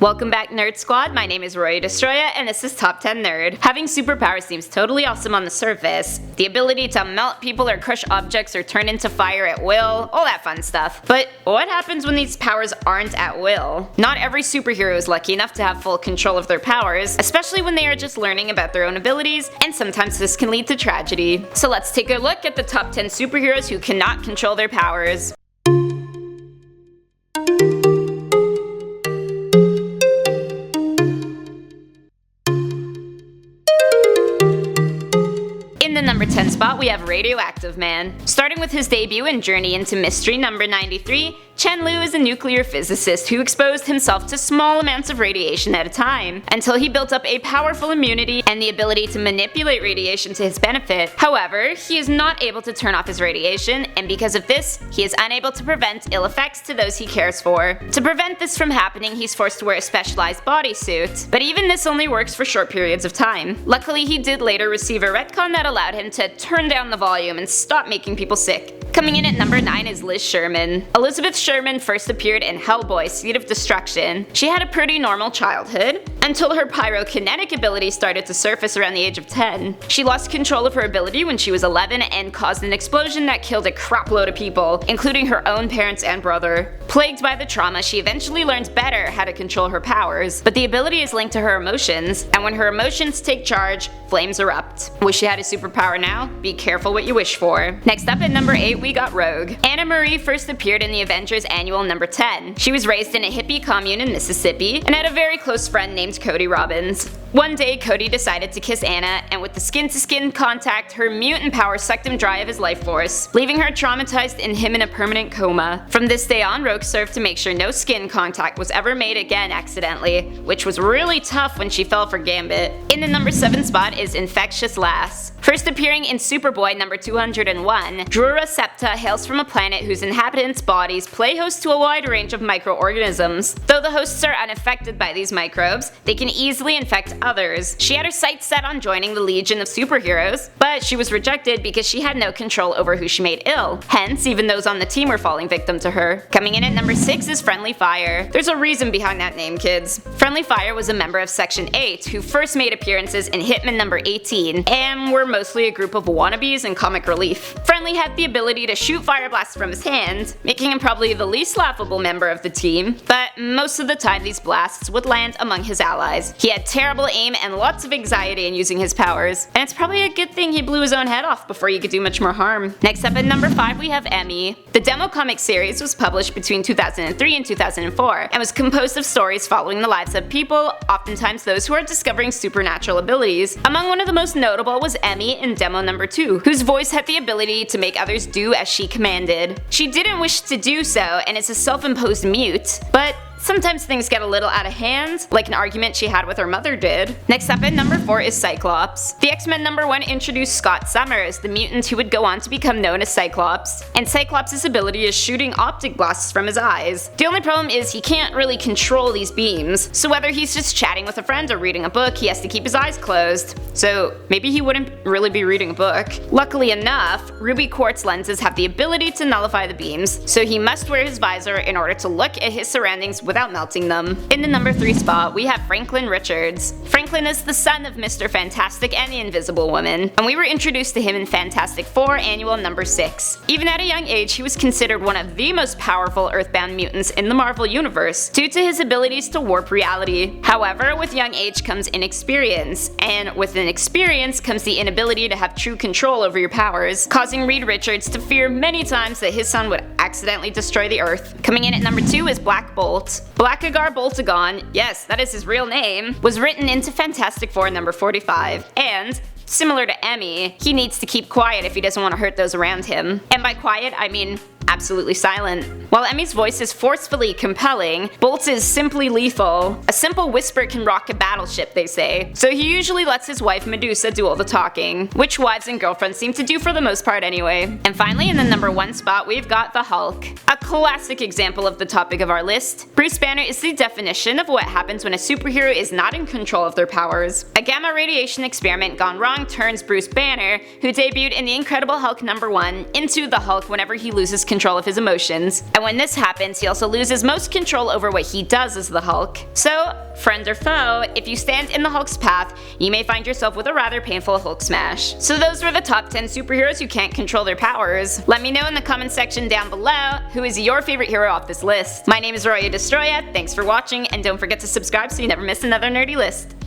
Welcome back, Nerd Squad. My name is Roy Destroya, and this is Top 10 Nerd. Having superpowers seems totally awesome on the surface. The ability to melt people or crush objects or turn into fire at will, all that fun stuff. But what happens when these powers aren't at will? Not every superhero is lucky enough to have full control of their powers, especially when they are just learning about their own abilities, and sometimes this can lead to tragedy. So let's take a look at the top 10 superheroes who cannot control their powers. In the number 10 spot, we have Radioactive Man. Starting with his debut and journey into mystery number 93, Chen Lu is a nuclear physicist who exposed himself to small amounts of radiation at a time, until he built up a powerful immunity and the ability to manipulate radiation to his benefit. However, he is not able to turn off his radiation, and because of this, he is unable to prevent ill effects to those he cares for. To prevent this from happening, he's forced to wear a specialized bodysuit, but even this only works for short periods of time. Luckily, he did later receive a retcon that allowed him to turn down the volume and stop making people sick. Coming in at number 9 is Liz Sherman. Elizabeth Sherman first appeared in Hellboy: Seed of Destruction. She had a pretty normal childhood, until her pyrokinetic ability started to surface around the age of 10. She lost control of her ability when she was 11 and caused an explosion that killed a crapload of people, including her own parents and brother. Plagued by the trauma, she eventually learns better how to control her powers, but the ability is linked to her emotions, and when her emotions take charge, flames erupt. Wish you had a superpower now? Be careful what you wish for. Next up at number 8, we got Rogue. Anna Marie first appeared in the Avengers Annual number 10. She was raised in a hippie commune in Mississippi and had a very close friend named Cody Robbins. One day, Cody decided to kiss Anna, and with the skin-to-skin contact, her mutant power sucked him dry of his life force, leaving her traumatized and him in a permanent coma. From this day on, Rogue served to make sure no skin contact was ever made again accidentally, which was really tough when she fell for Gambit. In the number 7 spot is Infectious Lass. First appearing in Superboy number 201, Drura Septa hails from a planet whose inhabitants' bodies play host to a wide range of microorganisms. Though the hosts are unaffected by these microbes, they can easily infect others. She had her sights set on joining the Legion of Superheroes, but she was rejected because she had no control over who she made ill. Hence, even those on the team were falling victim to her. Coming in at number 6 is Friendly Fire. There's a reason behind that name, kids. Friendly Fire was a member of Section 8 who first made appearances in Hitman number 18, and were mostly a group of wannabes and comic relief. Friendly had the ability to shoot fire blasts from his hand, making him probably the least laughable member of the team, but most of the time these blasts would land among his allies. He had terrible aim and lots of anxiety in using his powers, and it's probably a good thing he blew his own head off before he could do much more harm. Next up at number 5 we have EMMY. The demo comic series was published between 2003 and 2004, and was composed of stories following the lives of people, oftentimes those who are discovering supernatural abilities. Among one of the most notable was EMMY in demo number 2, whose voice had the ability to make others do as she commanded. She didn't wish to do so, and is a self-imposed mute, but sometimes things get a little out of hand, like an argument she had with her mother did. Next up at number 4 is Cyclops. The X-Men number 1 introduced Scott Summers, the mutant who would go on to become known as Cyclops, and Cyclops' ability is shooting optic blasts from his eyes. The only problem is he can't really control these beams, so whether he's just chatting with a friend or reading a book, he has to keep his eyes closed. So maybe he wouldn't really be reading a book. Luckily enough, ruby quartz lenses have the ability to nullify the beams, so he must wear his visor in order to look at his surroundings without melting them. In the number 3 spot, we have Franklin Richards. Franklin is the son of Mr. Fantastic and the Invisible Woman, and we were introduced to him in Fantastic Four Annual number 6. Even at a young age, he was considered one of the most powerful Earthbound mutants in the Marvel Universe, due to his abilities to warp reality. However, with young age comes inexperience, and with inexperience comes the inability to have true control over your powers, causing Reed Richards to fear many times that his son would accidentally destroy the Earth. Coming in at number 2 is Black Bolt. Blackagar Boltagon, yes, that is his real name, was written into Fantastic Four number 45, and similar to EMMY, he needs to keep quiet if he doesn't want to hurt those around him. And by quiet, I mean absolutely silent. While EMMY's voice is forcefully compelling, Bolt's is simply lethal. A simple whisper can rock a battleship, they say, so he usually lets his wife Medusa do all the talking, which wives and girlfriends seem to do for the most part anyway. And finally, in the number 1 spot, we've got the Hulk. A classic example of the topic of our list. Bruce Banner is the definition of what happens when a superhero is not in control of their powers. A gamma radiation experiment gone wrong turns Bruce Banner, who debuted in The Incredible Hulk number 1, into the Hulk whenever he loses control of his emotions. And and when this happens, he also loses most control over what he does as the Hulk. So, friend or foe, if you stand in the Hulk's path, you may find yourself with a rather painful Hulk smash. So those were the top 10 superheroes who can't control their powers. Let me know in the comment section down below who is your favorite hero off this list. My name is Roya Destroya, thanks for watching, and don't forget to subscribe so you never miss another nerdy list.